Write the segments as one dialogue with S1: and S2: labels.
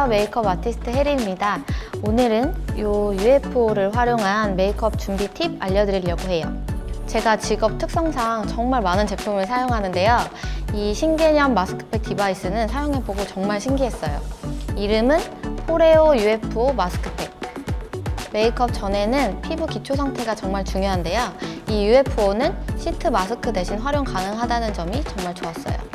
S1: 안녕하세요. 메이크업 아티스트 혜리입니다. 오늘은 이 UFO를 활용한 메이크업 준비 팁 알려드리려고 해요. 제가 직업 특성상 정말 많은 제품을 사용하는데요. 이 신개념 마스크팩 디바이스는 사용해보고 정말 신기했어요. 이름은 포레오 UFO 마스크팩. 메이크업 전에는 피부 기초 상태가 정말 중요한데요. 이 UFO는 시트 마스크 대신 활용 가능하다는 점이 정말 좋았어요.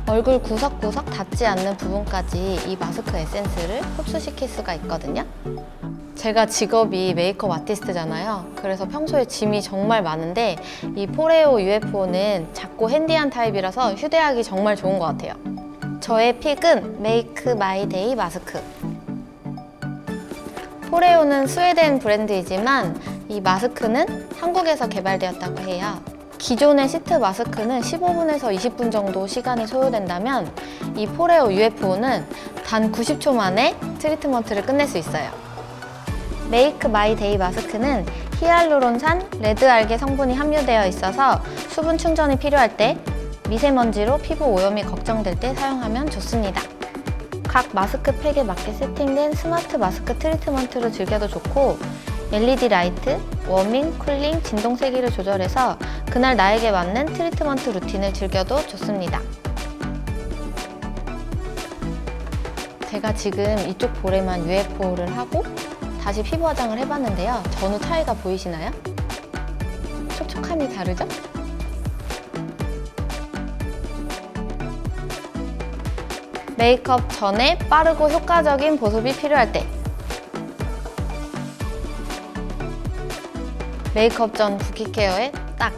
S1: 얼굴 구석구석 닿지 않는 부분까지 이 마스크 에센스를 흡수시킬 수가 있거든요. 제가 직업이 메이크업 아티스트잖아요. 그래서 평소에 짐이 정말 많은데 이 포레오 UFO는 작고 핸디한 타입이라서 휴대하기 정말 좋은 것 같아요. 저의 픽은 메이크 마이 데이 마스크. 포레오는 스웨덴 브랜드이지만 이 마스크는 한국에서 개발되었다고 해요. 기존의 시트 마스크는 15분에서 20분 정도 시간이 소요된다면 이 포레오 UFO는 단 90초 만에 트리트먼트를 끝낼 수 있어요. 메이크 마이 데이 마스크는 히알루론산, 레드알게 성분이 함유되어 있어서 수분 충전이 필요할 때, 미세먼지로 피부 오염이 걱정될 때 사용하면 좋습니다. 각 마스크팩에 맞게 세팅된 스마트 마스크 트리트먼트로 즐겨도 좋고 LED 라이트, 워밍, 쿨링, 진동 세기를 조절해서 그날 나에게 맞는 트리트먼트 루틴을 즐겨도 좋습니다. 제가 지금 이쪽 볼에만 UFO를 하고 다시 피부 화장을 해봤는데요. 전후 차이가 보이시나요? 촉촉함이 다르죠? 메이크업 전에 빠르고 효과적인 보습이 필요할 때, 메이크업 전 붓기 케어에 딱!